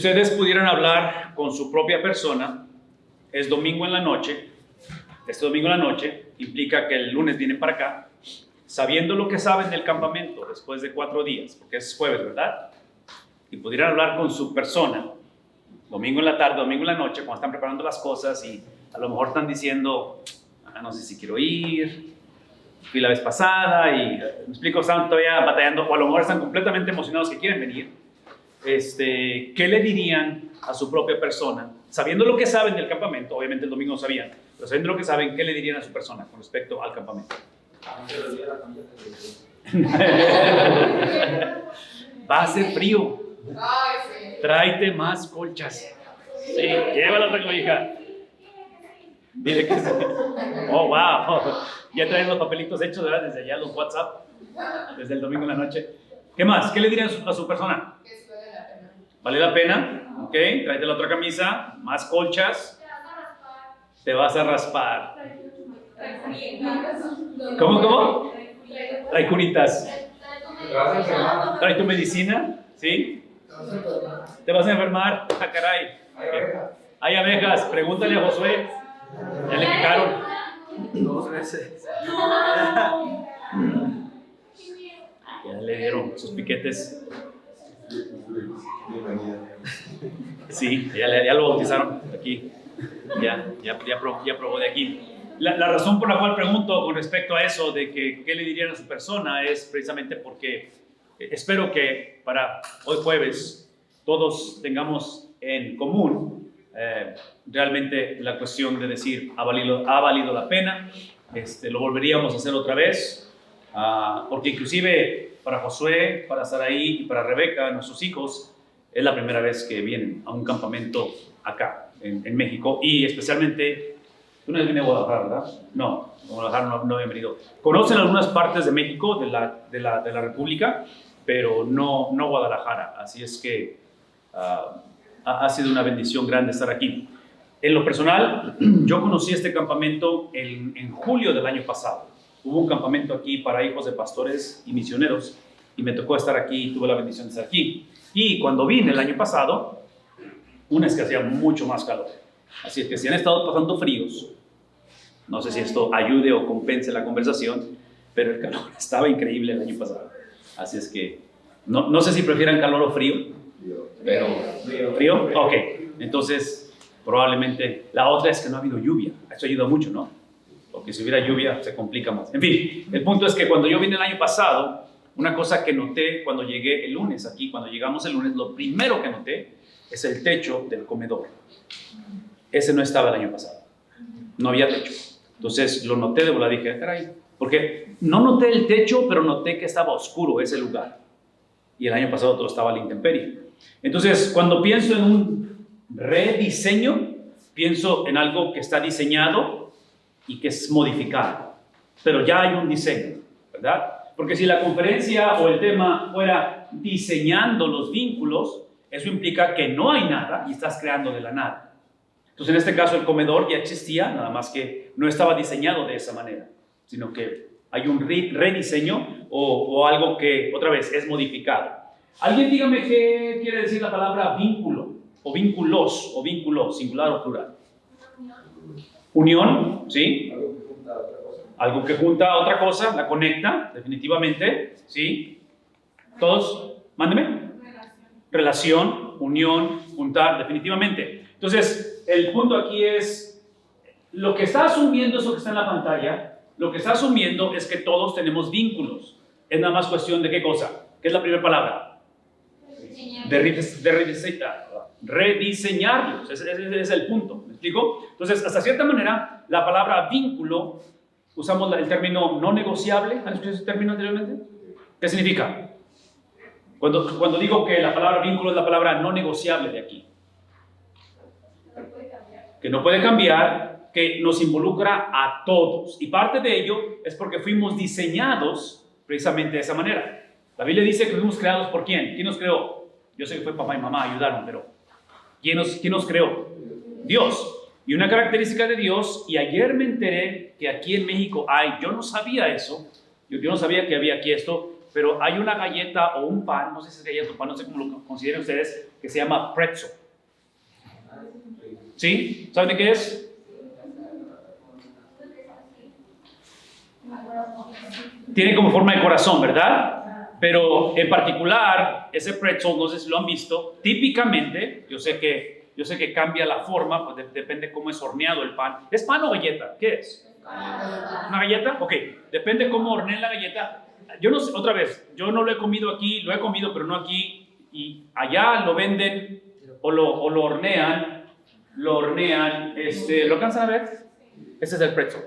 ustedes pudieran hablar con su propia persona, es domingo en la noche, este domingo en la noche, implica que el lunes vienen para acá, sabiendo lo que saben del campamento después de 4 días, porque es jueves, ¿verdad? Y pudieran hablar con su persona, domingo en la tarde, domingo en la noche, cuando están preparando las cosas y a lo mejor están diciendo, no sé si quiero ir, fui la vez pasada y, me explico, están todavía batallando, o a lo mejor están completamente emocionados que quieren venir. ¿Qué le dirían a su propia persona? Sabiendo lo que saben del campamento, obviamente el domingo no sabían, pero sabiendo lo que saben, ¿qué le dirían a su persona con respecto al campamento? Va a ser frío. Tráete más colchas. Sí, lleva la otra cobija. Dile que sí. Oh, wow. Ya traen los papelitos hechos, ¿verdad? Desde allá, los WhatsApp, desde el domingo en la noche. ¿Qué más? ¿Qué le dirían a su persona? ¿Vale la pena? Ok, tráete la otra camisa, más colchas. Te vas a raspar. ¿Cómo? Trae curitas. Trae tu medicina, ¿sí? Te vas a enfermar. Ah, caray. Hay abejas. Pregúntale a Josué. Ya le picaron 2 veces. Ya le dieron sus piquetes. Sí, ya lo bautizaron aquí. Ya probó de aquí. La razón por la cual pregunto con respecto a eso de que qué le dirían a su persona es precisamente porque espero que para hoy jueves todos tengamos en común realmente la cuestión de decir ha valido la pena, lo volveríamos a hacer otra vez, porque inclusive para Josué, para Saraí y para Rebeca, nuestros hijos, es la primera vez que vienen a un campamento acá en México, y especialmente tú no vienes a Guadalajara, ¿verdad? No, Guadalajara no he venido. Conocen algunas partes de México, de la República, pero no Guadalajara. Así es que ha sido una bendición grande estar aquí. En lo personal, yo conocí este campamento en julio del año pasado. Hubo un campamento aquí para hijos de pastores y misioneros, y me tocó estar aquí, tuve la bendición de estar aquí. Y cuando vine el año pasado, una es que hacía mucho más calor. Así es que si han estado pasando fríos, no sé si esto ayude o compense la conversación, pero el calor estaba increíble el año pasado. Así es que no sé si prefieran calor o frío, pero frío. Ok, entonces probablemente la otra es que no ha habido lluvia. Eso ayuda mucho, ¿no? Porque si hubiera lluvia se complica más. En fin, el punto es que cuando yo vine el año pasado, una cosa que noté cuando llegué el lunes aquí, cuando llegamos el lunes, lo primero que noté es el techo del comedor. Ese no estaba el año pasado. No había techo. Entonces lo noté de volada, dije, caray, porque no noté el techo, pero noté que estaba oscuro ese lugar. Y el año pasado todo estaba a la intemperie. Entonces, cuando pienso en un rediseño, pienso en algo que está diseñado y que es modificado. Pero ya hay un diseño, ¿verdad? Porque si la conferencia o el tema fuera diseñando los vínculos, eso implica que no hay nada y estás creando de la nada. Entonces, en este caso, el comedor ya existía, nada más que no estaba diseñado de esa manera, sino que hay un rediseño o algo que, otra vez, es modificado. Alguien dígame qué quiere decir la palabra vínculo, o vínculos, o vínculo, singular o plural. Unión, ¿sí? Algo que junta a otra cosa, la conecta, definitivamente, ¿sí? ¿Todos? Mándeme. Relación, unión, juntar, definitivamente. Entonces, el punto aquí es, lo que está asumiendo eso que está en la pantalla, lo que está asumiendo es que todos tenemos vínculos. Es nada más cuestión de qué cosa. ¿Qué es la primera palabra? Rediseñarlos. Ese es el punto. ¿Me explico? Entonces, hasta cierta manera, la palabra vínculo, usamos el término no negociable. ¿Han escuchado ese término anteriormente? ¿Qué significa? Cuando digo que la palabra vínculo es la palabra no negociable de aquí. Que no puede cambiar, que nos involucra a todos. Y parte de ello es porque fuimos diseñados precisamente de esa manera. La Biblia dice que fuimos creados por ¿quién? ¿Quién nos creó? Yo sé que fue papá y mamá, ayudaron, pero ¿quién nos creó? Dios. Y una característica de Dios, y ayer me enteré que aquí en México hay, yo no sabía eso, yo no sabía que había aquí esto, pero hay una galleta o un pan, no sé si es galleta o pan, no sé cómo lo consideren ustedes, que se llama pretzel. ¿Sí? ¿Saben de qué es? Tiene como forma de corazón, ¿verdad? Pero en particular, ese pretzel, no sé si lo han visto, típicamente, yo sé que cambia la forma, pues depende cómo es horneado el pan. ¿Es pan o galleta? ¿Qué es? ¿Una galleta? Ok, depende cómo horneen la galleta. Yo no sé, otra vez, yo no lo he comido aquí, lo he comido, pero no aquí, y allá lo venden o lo hornean, ¿lo alcanzan a ver? Ese es el pretzel.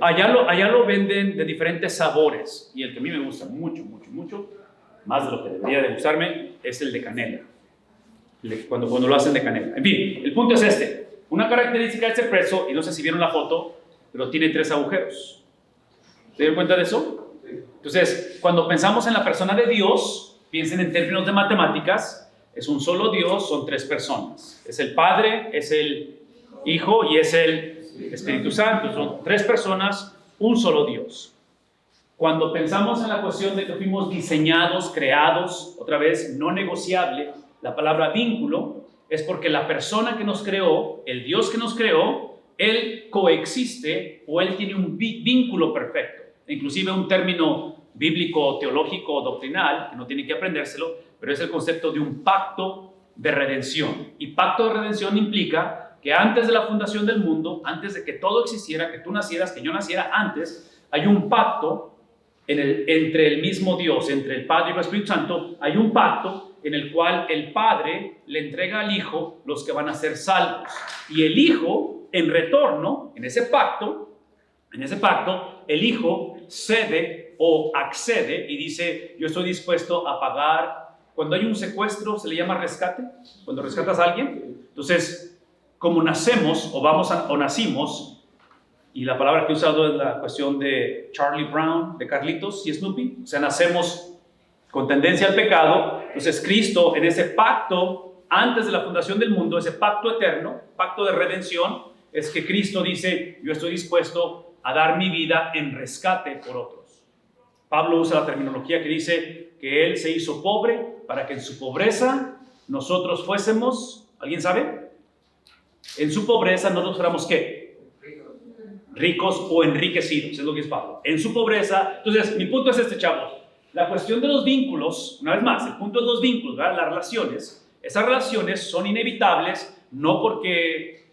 Allá lo venden de diferentes sabores, y el que a mí me gusta mucho, más de lo que debería de gustarme, es el de canela. Cuando lo hacen de canela. En fin, el punto es este. Una característica de este pretzel, y no sé si vieron la foto, pero tiene 3 agujeros. ¿Se dieron cuenta de eso? Entonces, cuando pensamos en la persona de Dios, piensen en términos de matemáticas, es un solo Dios, son 3 personas. Es el Padre, es el Hijo y es el Espíritu Santo. Son 3 personas, un solo Dios. Cuando pensamos en la cuestión de que fuimos diseñados, creados, otra vez, no negociable, la palabra vínculo es porque la persona que nos creó, el Dios que nos creó, Él coexiste o Él tiene un vínculo perfecto. Inclusive un término bíblico, teológico, doctrinal, que no tienen que aprendérselo, pero es el concepto de un pacto de redención. Y pacto de redención implica que antes de la fundación del mundo, antes de que todo existiera, que tú nacieras, que yo naciera antes, hay un pacto entre el mismo Dios, entre el Padre y el Espíritu Santo, hay un pacto en el cual el Padre le entrega al Hijo los que van a ser salvos. Y el Hijo, en retorno, en ese pacto, el Hijo cede o accede y dice, yo estoy dispuesto a pagar. Cuando hay un secuestro, se le llama rescate, cuando rescatas a alguien. Entonces, como nacemos o nacimos, y la palabra que he usado es la cuestión de Charlie Brown, de Carlitos y Snoopy, o sea, nacemos con tendencia al pecado. Entonces Cristo, en ese pacto antes de la fundación del mundo, ese pacto eterno, pacto de redención, es que Cristo dice, yo estoy dispuesto a dar mi vida en rescate por otros. Pablo usa la terminología que dice que Él se hizo pobre para que en su pobreza nosotros fuésemos, ¿alguien sabe? En su pobreza nosotros fuéramos ¿qué? Ricos o enriquecidos, es lo que es Pablo. En su pobreza. Entonces, mi punto es este, chavos. La cuestión de los vínculos, una vez más, el punto de los vínculos, ¿verdad? Las relaciones, esas relaciones son inevitables, no porque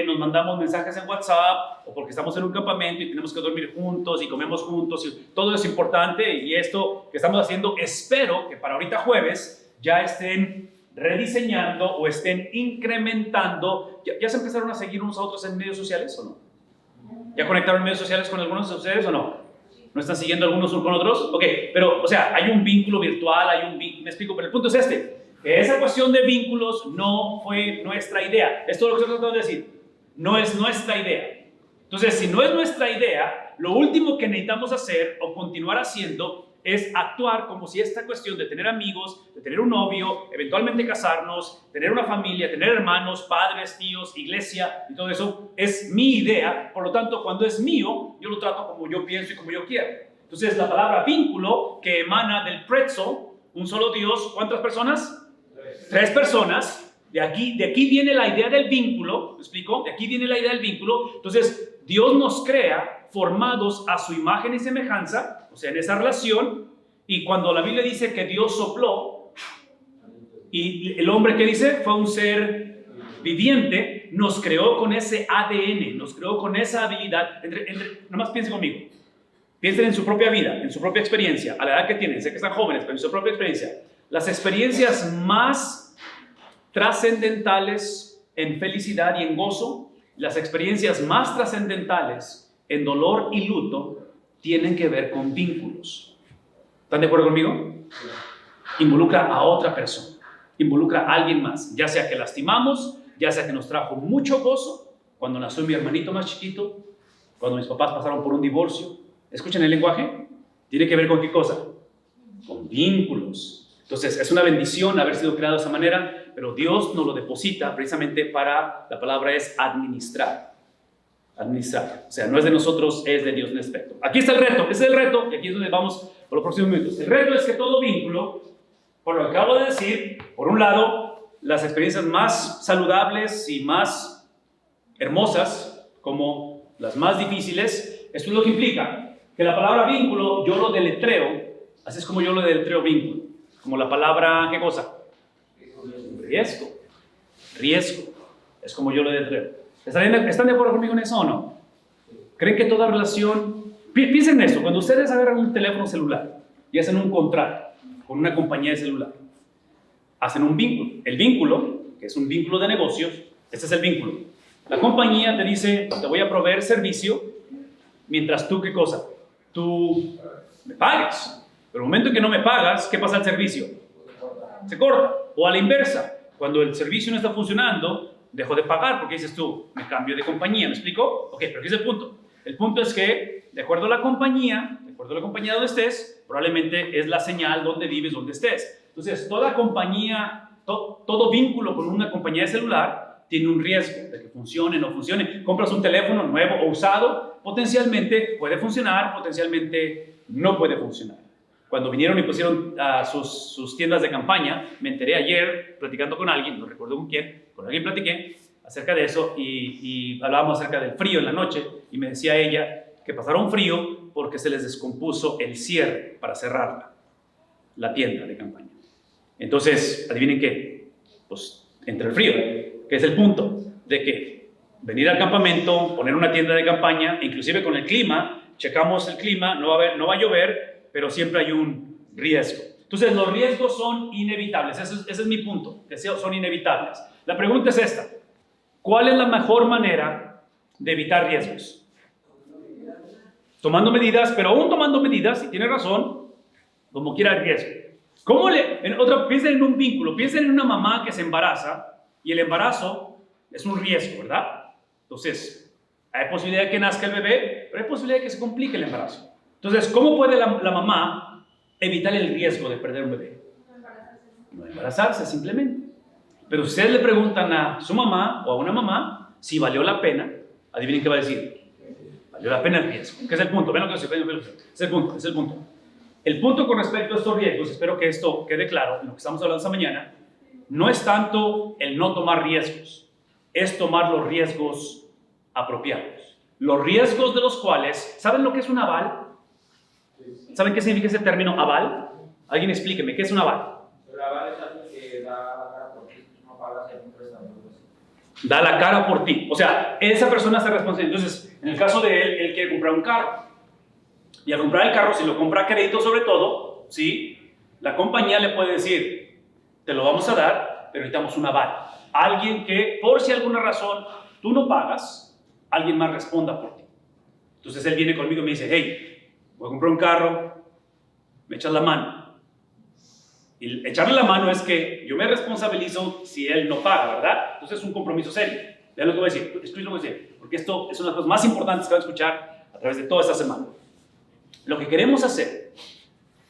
nos mandamos mensajes en WhatsApp o porque estamos en un campamento y tenemos que dormir juntos y comemos juntos, y todo es importante, y esto que estamos haciendo, espero que para ahorita jueves ya estén rediseñando o estén incrementando. ¿Ya se empezaron a seguir unos a otros en medios sociales o no? ¿Ya conectaron medios sociales con algunos de ustedes o no? ¿No están siguiendo algunos con otros? Ok, pero, o sea, hay un vínculo virtual, me explico, pero el punto es este, que esa cuestión de vínculos no fue nuestra idea. Es todo lo que estoy tratando de decir. No es nuestra idea. Entonces, si no es nuestra idea, lo último que necesitamos hacer o continuar haciendo es actuar como si esta cuestión de tener amigos, de tener un novio, eventualmente casarnos, tener una familia, tener hermanos, padres, tíos, iglesia y todo eso es mi idea. Por lo tanto, cuando es mío, yo lo trato como yo pienso y como yo quiero. Entonces, la palabra vínculo, que emana del pretzel, un solo Dios, ¿cuántas personas? 3 personas. De aquí viene la idea del vínculo, ¿me explico? De aquí viene la idea del vínculo. Entonces, Dios nos crea formados a su imagen y semejanza, o sea, en esa relación. Y cuando la Biblia dice que Dios sopló, y el hombre que dice fue un ser viviente, nos creó con ese ADN, nos creó con esa habilidad. Nomás piensen conmigo, piensen en su propia vida, en su propia experiencia, a la edad que tienen, sé que están jóvenes, pero en su propia experiencia. Las experiencias más trascendentales en felicidad y en gozo, las experiencias más trascendentales en dolor y luto, tienen que ver con vínculos. ¿Están de acuerdo conmigo? Involucra a otra persona, involucra a alguien más, ya sea que lastimamos, ya sea que nos trajo mucho gozo, cuando nació mi hermanito más chiquito, cuando mis papás pasaron por un divorcio. ¿Escuchan el lenguaje? Tiene que ver con qué cosa, con vínculos. Entonces, es una bendición haber sido creado de esa manera, pero Dios nos lo deposita precisamente para, la palabra es administrar. Administrar. O sea, no es de nosotros, es de Dios en este aspecto. Aquí está el reto, ese es el reto, y aquí es donde vamos, por los próximos minutos. El reto es que todo vínculo, por lo que acabo de decir, por un lado, las experiencias más saludables y más hermosas, como las más difíciles, esto es lo que implica que la palabra vínculo yo lo deletreo, así es como yo lo deletreo vínculo, como la palabra, ¿qué cosa? Riesgo. Riesgo. Es como yo lo deletreo. ¿Están de acuerdo conmigo en eso o no? ¿Creen que toda relación... Piensen en esto, cuando ustedes agarran un teléfono celular y hacen un contrato con una compañía de celular, hacen un vínculo. El vínculo, que es un vínculo de negocios, este es el vínculo. La compañía te dice, te voy a proveer servicio mientras tú, ¿qué cosa? Tú me pagues. Pero el momento en que no me pagas, ¿qué pasa al servicio? Se corta. O a la inversa, cuando el servicio no está funcionando, dejo de pagar porque dices tú, me cambio de compañía, ¿me explico? Ok, pero aquí es el punto. El punto es que, de acuerdo a la compañía donde estés, probablemente es la señal donde vives, donde estés. Entonces, toda compañía, todo vínculo con una compañía de celular tiene un riesgo de que funcione o no funcione. Compras un teléfono nuevo o usado, potencialmente puede funcionar, potencialmente no puede funcionar. Cuando vinieron y pusieron sus tiendas de campaña, me enteré ayer, platicando con alguien, no recuerdo con quién, con alguien platiqué acerca de eso y hablábamos acerca del frío en la noche y me decía ella que pasaron frío porque se les descompuso el cierre para cerrarla, la tienda de campaña. Entonces, ¿adivinen qué? Pues entre el frío, que es el punto de que venir al campamento, poner una tienda de campaña, inclusive con el clima, checamos el clima, no va a llover, pero siempre hay un riesgo. Entonces, los riesgos son inevitables, ese es mi punto, que son inevitables. La pregunta es esta: ¿cuál es la mejor manera de evitar riesgos? Tomando medidas, pero aún tomando medidas, y tiene razón, como quiera el riesgo. Piensen en un vínculo, piensen en una mamá que se embaraza, y el embarazo es un riesgo, ¿verdad? Entonces, hay posibilidad de que nazca el bebé, pero hay posibilidad de que se complique el embarazo. Entonces, ¿cómo puede la mamá evitar el riesgo de perder un bebé? No embarazarse, simplemente. Pero si ustedes le preguntan a su mamá o a una mamá si valió la pena, adivinen qué va a decir. Valió la pena el riesgo. ¿Qué es el punto? Ven lo que es el punto. El punto con respecto a estos riesgos, espero que esto quede claro en lo que estamos hablando esta mañana, no es tanto el no tomar riesgos, es tomar los riesgos apropiados. Los riesgos de los cuales, ¿saben lo que es un aval? ¿Saben qué significa ese término aval? Alguien explíqueme, ¿qué es un aval? El aval es algo que da la cara por ti, no pagas en un préstamo. Da la cara por ti. O sea, esa persona está responsable. Entonces, en el caso de él quiere comprar un carro. Y al comprar el carro, si lo compra a crédito sobre todo, ¿sí? La compañía le puede decir, te lo vamos a dar, pero necesitamos un aval. Alguien que, por si alguna razón tú no pagas, alguien más responda por ti. Entonces él viene conmigo y me dice, hey, voy a comprar un carro, me echas la mano. Y echarle la mano es que yo me responsabilizo si él no paga, ¿verdad? Entonces es un compromiso serio. Vean lo que voy a decir, escuchen lo que voy a decir, porque esto es una de las cosas más importantes que van a escuchar a través de toda esta semana. Lo que queremos hacer,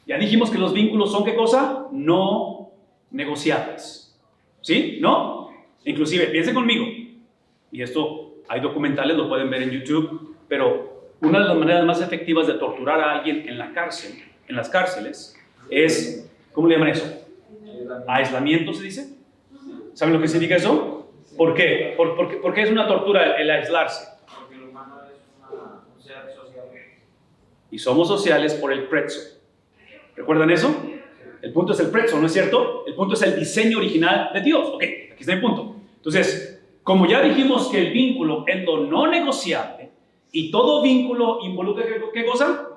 ya dijimos que los vínculos son, ¿qué cosa? No negociables. ¿Sí? ¿No? Inclusive, piensen conmigo, y esto hay documentales, lo pueden ver en YouTube, pero una de las maneras más efectivas de torturar a alguien en la cárcel, en las cárceles, es, ¿cómo le llaman eso? Aislamiento, ¿se dice? ¿Saben lo que significa eso? ¿Por qué? ¿Por qué es una tortura el aislarse? Porque el humano es un ser social. Y somos sociales por el pretzo. ¿Recuerdan eso? El punto es el pretzo, ¿no es cierto? El punto es el diseño original de Dios. Ok, aquí está el punto. Entonces, como ya dijimos que el vínculo es lo no negociable y todo vínculo involucra, ¿qué cosa?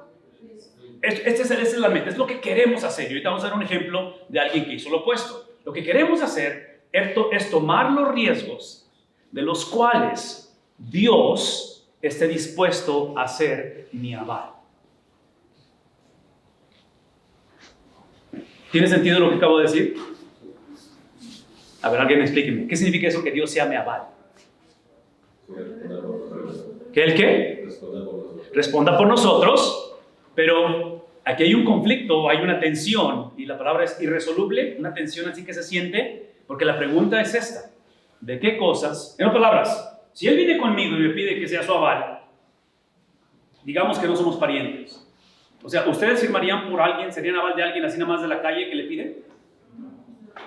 Esa es la meta, es lo que queremos hacer. Y ahorita vamos a dar un ejemplo de alguien que hizo lo opuesto. Lo que queremos hacer es tomar los riesgos de los cuales Dios esté dispuesto a ser mi aval. ¿Tiene sentido lo que acabo de decir? A ver, alguien explíqueme. ¿Qué significa eso que Dios sea mi aval? ¿Que el qué? Responda por nosotros, pero aquí hay un conflicto, hay una tensión, y la palabra es irresoluble, una tensión así que se siente, porque la pregunta es esta: ¿de qué cosas? En otras palabras, si Él viene conmigo y me pide que sea su aval, digamos que no somos parientes, O sea, ¿ustedes firmarían por alguien, serían aval de alguien así nada más de la calle que le pide?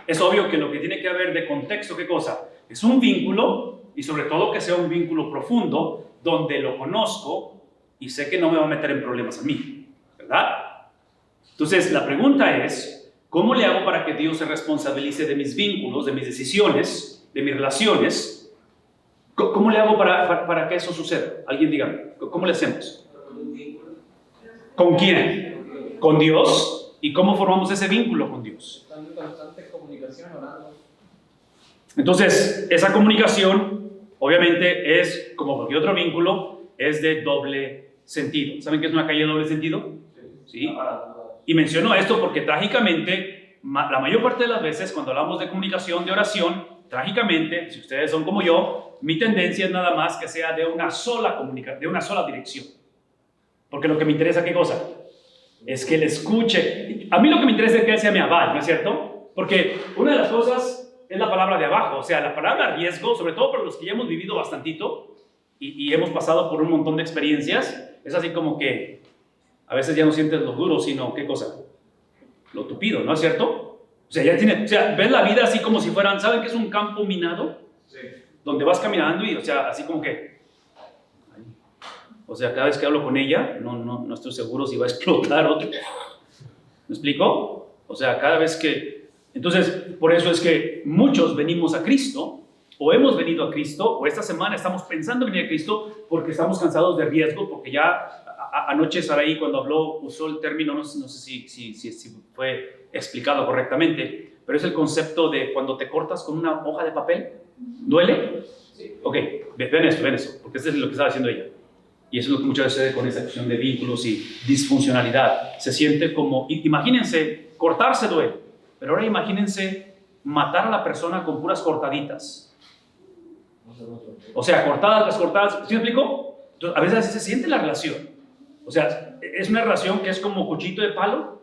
Es obvio que lo que tiene que haber de contexto, ¿qué cosa? Es un vínculo, y sobre todo que sea un vínculo profundo, donde lo conozco y sé que no me va a meter en problemas a mí, ¿verdad? Entonces, la pregunta es, ¿cómo le hago para que Dios se responsabilice de mis vínculos, de mis decisiones, de mis relaciones? ¿Cómo le hago para que eso suceda? Alguien dígame, ¿cómo le hacemos? ¿Con quién? Con Dios. ¿Y cómo formamos ese vínculo con Dios? Estando en constante comunicación, orando. Entonces, esa comunicación, obviamente, es, como cualquier otro vínculo, es de doble sentido. ¿Saben qué es una calle de doble sentido? ¿Sí? Y menciono esto porque trágicamente, la mayor parte de las veces, cuando hablamos de comunicación, de oración, trágicamente, si ustedes son como yo, mi tendencia es nada más que sea de una sola comunicación, de una sola dirección. Porque lo que me interesa, ¿qué cosa? Es que él escuche. A mí lo que me interesa es que él sea mi aval, ¿no es cierto? Porque una de las cosas es la palabra de abajo, o sea, la palabra riesgo, sobre todo para los que ya hemos vivido bastantito y hemos pasado por un montón de experiencias, es así como que a veces ya no sientes lo duro, sino, ¿qué cosa? Lo tupido, ¿no es cierto? O sea, ves la vida así como si fueran, ¿saben qué es un campo minado? Sí. Donde vas caminando y, o sea, así como que... O sea, cada vez que hablo con ella, no estoy seguro si va a explotar otro. ¿Me explico? O sea, cada vez que... Entonces, por eso es que muchos venimos a Cristo, o hemos venido a Cristo, o esta semana estamos pensando en venir a Cristo porque estamos cansados de riesgo, porque ya anoche Saraí cuando habló usó el término, no sé si fue explicado correctamente, pero es el concepto de cuando te cortas con una hoja de papel. ¿Duele? Sí. Ok, ven eso, porque eso es lo que estaba haciendo ella. Y eso es lo que muchas veces sucede con esa cuestión de vínculos y disfuncionalidad. Se siente como, imagínense, cortarse duele, pero ahora imagínense matar a la persona con puras cortaditas. O sea, cortadas, ¿sí me explico? Entonces, a veces así se siente la relación. O sea, es una relación que es como cuchito de palo.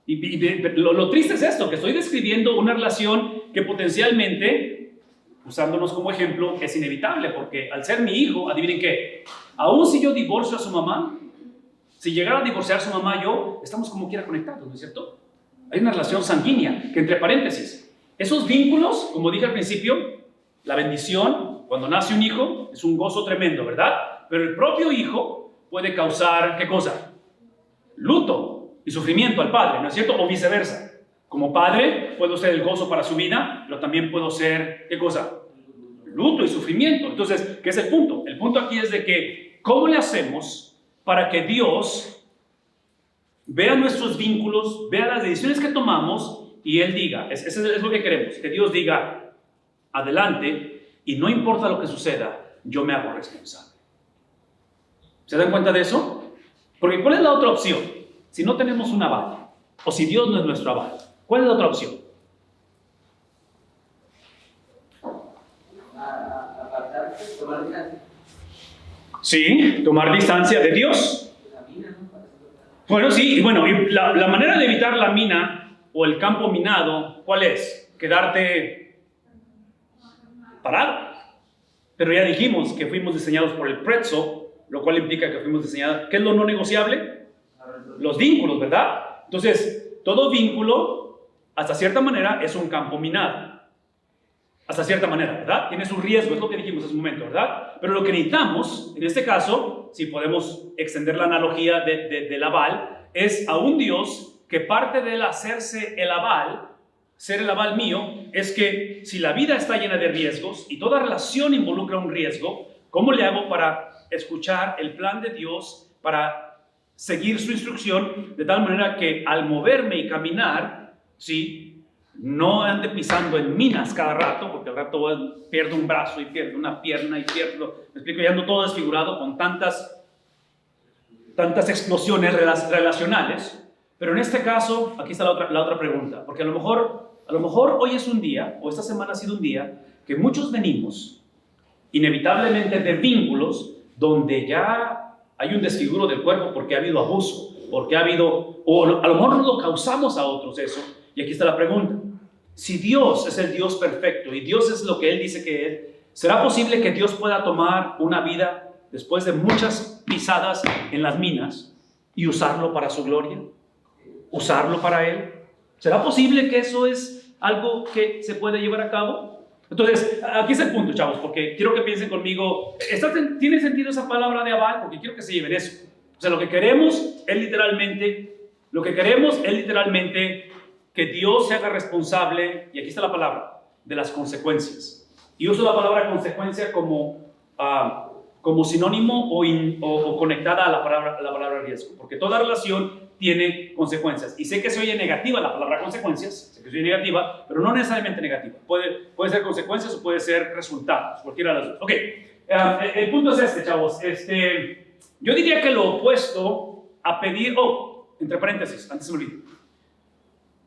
Y lo triste es esto, que estoy describiendo una relación que potencialmente, usándonos como ejemplo, es inevitable, porque al ser mi hijo, adivinen qué, aún si yo divorcio a su mamá, si llegara a divorciar a su mamá yo, estamos como quiera conectados, ¿no es cierto? Hay una relación sanguínea, que entre paréntesis, esos vínculos, como dije al principio, la bendición, cuando nace un hijo, es un gozo tremendo, ¿verdad? Pero el propio hijo puede causar, ¿qué cosa? Luto y sufrimiento al padre, ¿no es cierto? O viceversa. Como padre, puedo ser el gozo para su vida, pero también puedo ser, ¿qué cosa? Luto y sufrimiento. Entonces, ¿qué es el punto? El punto aquí es de que, ¿cómo le hacemos para que Dios vea nuestros vínculos, vea las decisiones que tomamos y Él diga, eso es lo que queremos, que Dios diga, adelante, y no importa lo que suceda, yo me hago responsable. ¿Se dan cuenta de eso? Porque ¿cuál es la otra opción? Si no tenemos un aval, o si Dios no es nuestro aval, ¿cuál es la otra opción? Tomar distancia. Sí, tomar distancia de Dios. La mina, ¿no? Bueno, sí, y la manera de evitar la mina o el campo minado, ¿cuál es? Quedarte parado. Pero ya dijimos que fuimos diseñados por el pretzel, lo cual implica que fuimos diseñados. ¿Qué es lo no negociable? Los vínculos, ¿verdad? Entonces, todo vínculo, hasta cierta manera, es un campo minado. Hasta cierta manera, ¿verdad? Tiene su riesgo, es lo que dijimos hace un momento, ¿verdad? Pero lo que necesitamos, en este caso, si podemos extender la analogía del aval, es a un Dios que parte del hacerse el aval, ser el aval mío, es que si la vida está llena de riesgos y toda relación involucra un riesgo, ¿cómo le hago para escuchar el plan de Dios, para seguir su instrucción, de tal manera que al moverme y caminar, ¿sí?, no ande pisando en minas cada rato, porque al rato pierdo un brazo y pierdo una pierna y pierdo, me explico, ya ando todo desfigurado con tantas explosiones relacionales. Pero en este caso, aquí está la otra pregunta, porque a lo mejor hoy es un día, o esta semana ha sido un día, que muchos venimos inevitablemente de vínculos donde ya hay un desfiguro del cuerpo porque ha habido abuso, porque ha habido, o a lo mejor no lo causamos a otros eso. Y aquí está la pregunta: si Dios es el Dios perfecto y Dios es lo que Él dice que es, ¿será posible que Dios pueda tomar una vida después de muchas pisadas en las minas y usarlo para su gloria, usarlo para Él. ¿Será posible que eso es algo que se puede llevar a cabo? Entonces, aquí es el punto, chavos, porque quiero que piensen conmigo. ¿Tiene sentido esa palabra de aval? Porque quiero que se lleven eso. O sea, lo que queremos es literalmente que Dios se haga responsable, y aquí está la palabra, de las consecuencias. Y uso la palabra consecuencia como sinónimo o conectada a la palabra riesgo, porque toda relación tiene consecuencias. Y sé que se oye negativa la palabra consecuencias, sé que se oye negativa, pero no necesariamente negativa. Puede ser consecuencias o puede ser resultados, cualquiera de las dos. Ok, el punto es este, chavos. Yo diría que lo opuesto a pedir, entre paréntesis, antes se me olvidó.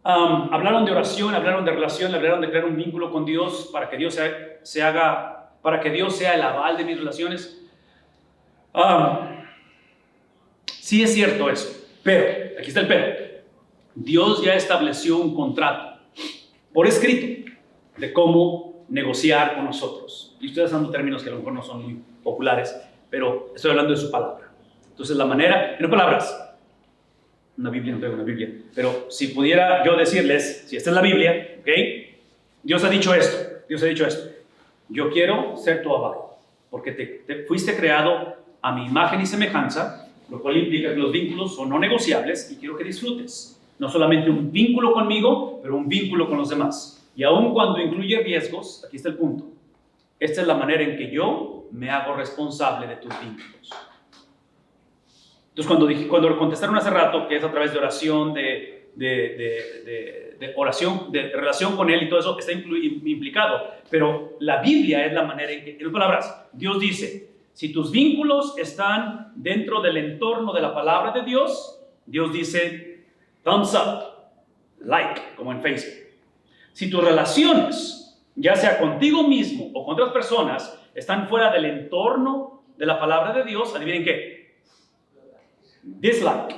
Hablaron de oración, hablaron de relación, hablaron de crear un vínculo con Dios para que Dios para que Dios sea el aval de mis relaciones. Sí es cierto eso. Pero, aquí está el pero. Dios ya estableció un contrato por escrito de cómo negociar con nosotros. Y estoy usando términos que a lo mejor no son muy populares, pero estoy hablando de su palabra. Entonces la manera, en palabras, una Biblia, no tengo una Biblia, pero si pudiera yo decirles, si esta es la Biblia, ¿ok? Dios ha dicho esto. Yo quiero ser tu aval, porque te fuiste creado a mi imagen y semejanza, lo cual implica que los vínculos son no negociables y quiero que disfrutes. No solamente un vínculo conmigo, pero un vínculo con los demás. Y aun cuando incluye riesgos, aquí está el punto. Esta es la manera en que yo me hago responsable de tus vínculos. Entonces, cuando contestaron hace rato que es a través de oración, de oración, de relación con Él y todo eso está implicado. Pero la Biblia es la manera en que, en otras palabras, Dios dice, si tus vínculos están dentro del entorno de la palabra de Dios, Dios dice, thumbs up, like, como en Facebook. Si tus relaciones, ya sea contigo mismo o con otras personas, están fuera del entorno de la palabra de Dios, adivinen qué, dislike.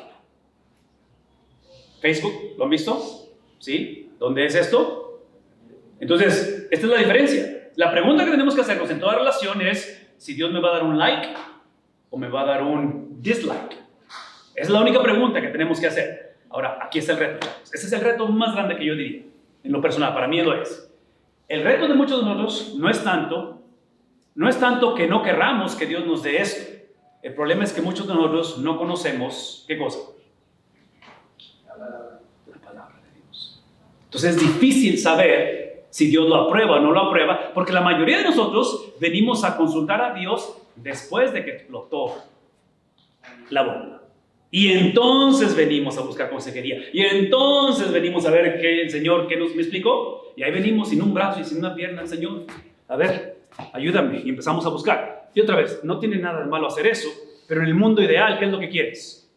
Facebook, ¿lo han visto? ¿Sí? ¿Dónde es esto? Entonces, esta es la diferencia. La pregunta que tenemos que hacernos en toda relación es si Dios me va a dar un like o me va a dar un dislike. Esa es la única pregunta que tenemos que hacer. Ahora, aquí está el reto. Ese es el reto más grande que yo diría, en lo personal, para mí lo es. El reto de muchos de nosotros no es tanto que no querramos que Dios nos dé esto. El problema es que muchos de nosotros no conocemos, ¿qué cosa? La palabra de Dios. Entonces es difícil saber si Dios lo aprueba o no lo aprueba, porque la mayoría de nosotros venimos a consultar a Dios después de que explotó la bomba. Y entonces venimos a buscar consejería. Y entonces venimos a ver que el Señor, ¿qué me explicó? Y ahí venimos sin un brazo y sin una pierna, el Señor. A ver, ayúdame. Y empezamos a buscar. Y otra vez, no tiene nada de malo hacer eso, pero en el mundo ideal, ¿qué es lo que quieres?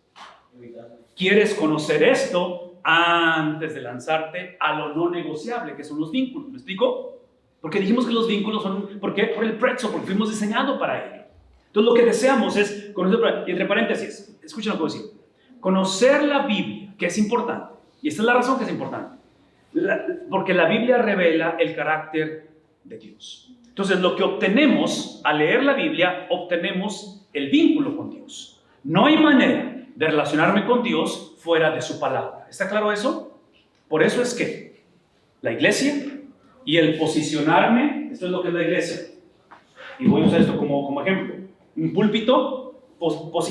Quieres conocer esto antes de lanzarte a lo no negociable, que son los vínculos. ¿Me explico? Porque dijimos que los vínculos son, ¿por qué? Por el pretzo, porque fuimos diseñados para ello. Entonces lo que deseamos es conocer, y entre paréntesis, escuchen lo que voy a decir, conocer la Biblia, que es importante, y esta es la razón que es importante, porque la Biblia revela el carácter de Dios. Entonces lo que obtenemos al leer la Biblia, obtenemos el vínculo con Dios. No hay manera de relacionarme con Dios fuera de su palabra. ¿Está claro eso? Por eso es que la iglesia y el posicionarme, esto es lo que es la iglesia, y voy a usar esto como ejemplo, un púlpito,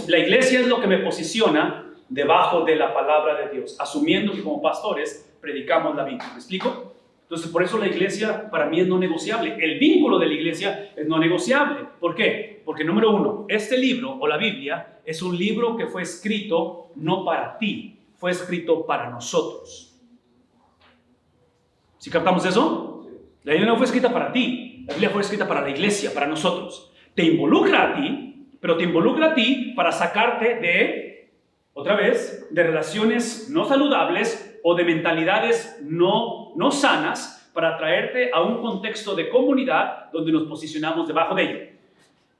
la iglesia es lo que me posiciona debajo de la palabra de Dios, asumiendo que como pastores predicamos la Biblia. ¿Me explico? Entonces por eso la iglesia para mí es no negociable, el vínculo de la iglesia es no negociable. ¿Por qué? Porque número uno, este libro o la Biblia es un libro que fue escrito no para ti, fue escrito para nosotros. ¿Sí captamos eso? La Biblia no fue escrita para ti, la Biblia fue escrita para la iglesia, para nosotros. Te involucra a ti, pero te involucra a ti para sacarte de, otra vez, de relaciones no saludables o de mentalidades no sanas para traerte a un contexto de comunidad donde nos posicionamos debajo de ello.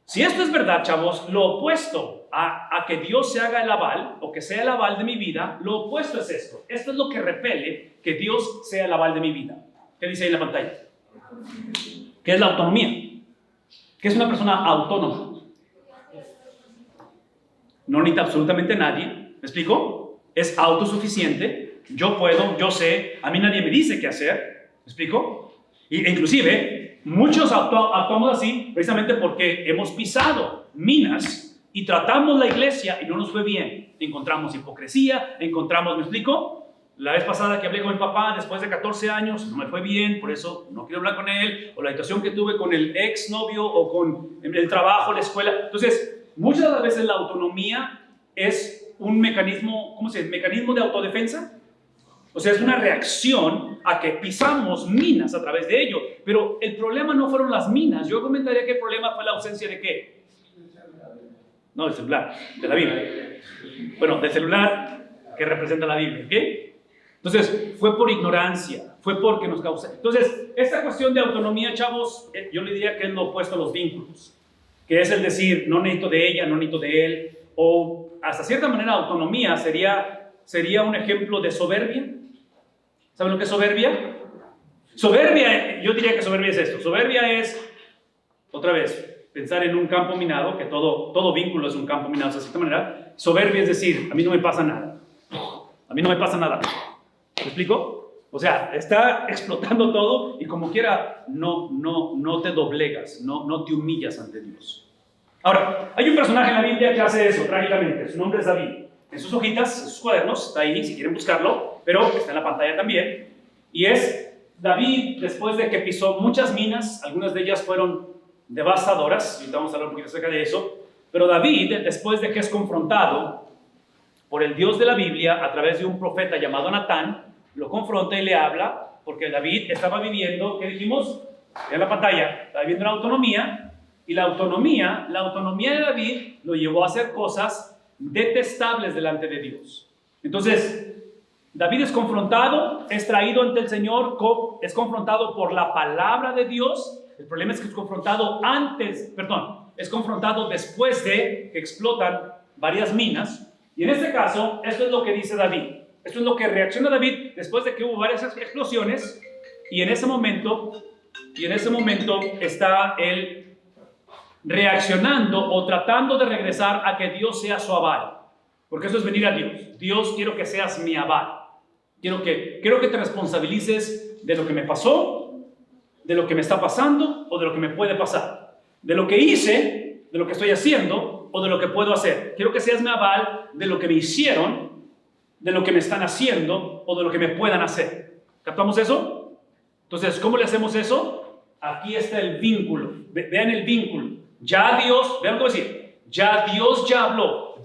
Si esto es verdad, chavos, lo opuesto a que Dios se haga el aval o que sea el aval de mi vida, lo opuesto es esto. Esto es lo que repele que Dios sea el aval de mi vida. ¿Qué dice ahí en la pantalla? ¿Qué es la autonomía? ¿Qué es una persona autónoma? No necesita absolutamente nadie ¿Me explico? Es autosuficiente. Yo puedo, yo sé, a mí nadie me dice qué hacer. ¿Me explico? E inclusive, muchos actuamos así precisamente porque hemos pisado minas y tratamos la iglesia y no nos fue bien. Encontramos hipocresía, ¿me explico? La vez pasada que hablé con mi papá, después de 14 años, no me fue bien, por eso no quiero hablar con él, o la situación que tuve con el ex novio, o con el trabajo, la escuela. Entonces, muchas de las veces la autonomía es un mecanismo, ¿cómo se dice? Mecanismo de autodefensa. O sea, es una reacción a que pisamos minas a través de ello. Pero el problema no fueron las minas. Yo comentaría que el problema fue la ausencia de ¿qué? No, del celular, de la Biblia. Bueno, del celular que representa la Biblia, ¿ok? Entonces, fue por ignorancia, fue porque nos causa. Entonces, esta cuestión de autonomía, chavos, yo le diría que es lo opuesto a los vínculos, que es el decir, no necesito de ella, no necesito de él, o hasta cierta manera autonomía sería un ejemplo de soberbia. ¿Saben lo que es soberbia? Soberbia, yo diría que soberbia es esto. Soberbia es, otra vez, pensar en un campo minado, que todo vínculo es un campo minado, de cierta manera. Soberbia es decir, a mí no me pasa nada. A mí no me pasa nada. ¿Me explico? O sea, está explotando todo y como quiera no te doblegas, no te humillas ante Dios. Ahora, hay un personaje en la Biblia que hace eso trágicamente. Su nombre es David. En sus hojitas, en sus cuadernos, está ahí si quieren buscarlo, pero está en la pantalla también. Y es David, después de que pisó muchas minas, algunas de ellas fueron devastadoras, y vamos a hablar un poquito acerca de eso, pero David, después de que es confrontado por el Dios de la Biblia a través de un profeta llamado Natán, lo confronta y le habla, porque David estaba viviendo, ¿qué dijimos? En la pantalla, estaba viviendo una autonomía, y la autonomía de David lo llevó a hacer cosas detestables delante de Dios. Entonces, David es confrontado, es traído ante el Señor, es confrontado por la palabra de Dios. El problema es que es confrontado es confrontado después de que explotan varias minas. Y en este caso, esto es lo que dice David. Esto es lo que reacciona David después de que hubo varias explosiones. Y en ese momento está él reaccionando o tratando de regresar a que Dios sea su aval. Porque eso es venir a Dios. Dios, quiero que seas mi aval. Quiero que te responsabilices de lo que me pasó, de lo que me está pasando o de lo que me puede pasar. De lo que hice, de lo que estoy haciendo o de lo que puedo hacer. Quiero que seas mi aval de lo que me hicieron, de lo que me están haciendo o de lo que me puedan hacer. ¿Captamos eso? Entonces, ¿cómo le hacemos eso? Aquí está el vínculo. Vean el vínculo. Ya Dios, vean cómo decir, ya Dios ya habló.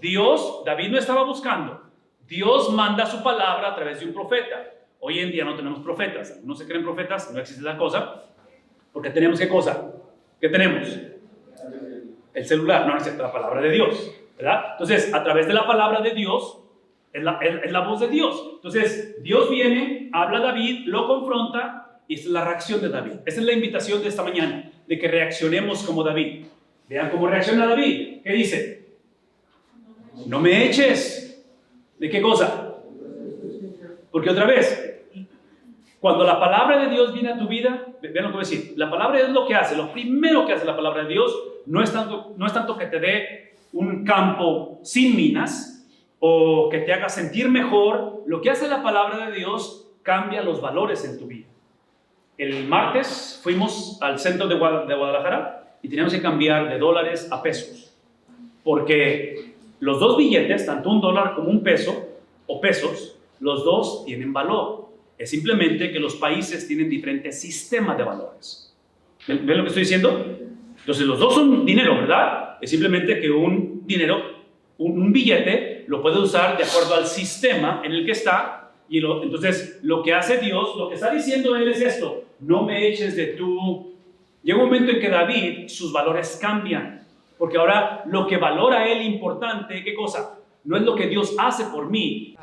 David no estaba buscando. Dios manda su palabra a través de un profeta. Hoy en día no tenemos profetas. No se creen profetas, no existe la cosa. Porque tenemos ¿qué cosa? ¿Qué tenemos? El celular, no es la palabra de Dios, ¿verdad? Entonces, a través de la palabra de Dios, es la voz de Dios. Entonces, Dios viene, habla a David, lo confronta, y esta es la reacción de David. Esa es la invitación de esta mañana, de que reaccionemos como David. Vean cómo reacciona David. ¿Qué dice? No me eches. ¿De qué cosa? Porque otra vez, cuando la palabra de Dios viene a tu vida, vean lo que voy a decir, la palabra es lo que hace, lo primero que hace la palabra de Dios, no es tanto que te dé un campo sin minas, o que te haga sentir mejor. Lo que hace la palabra de Dios, cambia los valores en tu vida. El martes fuimos al centro de Guadalajara y teníamos que cambiar de dólares a pesos, porque los dos billetes, tanto un dólar como un peso, o pesos, los dos tienen valor. Es simplemente que los países tienen diferentes sistemas de valores. ¿Ven lo que estoy diciendo? Entonces los dos son dinero, ¿verdad? Es simplemente que un dinero, un billete, lo puede usar de acuerdo al sistema en el que está. Entonces lo que hace Dios, lo que está diciendo Él es esto: no me eches de tu... Llega un momento en que David, sus valores cambian. Porque ahora lo que valora él importante, ¿qué cosa? No es lo que Dios hace por mí.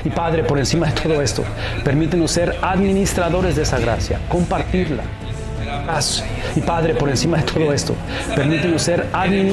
Y Padre, por encima de todo esto, permítenos ser administradores de esa gracia, compartirla. Y Padre, por encima de todo esto, permítenos ser administradores.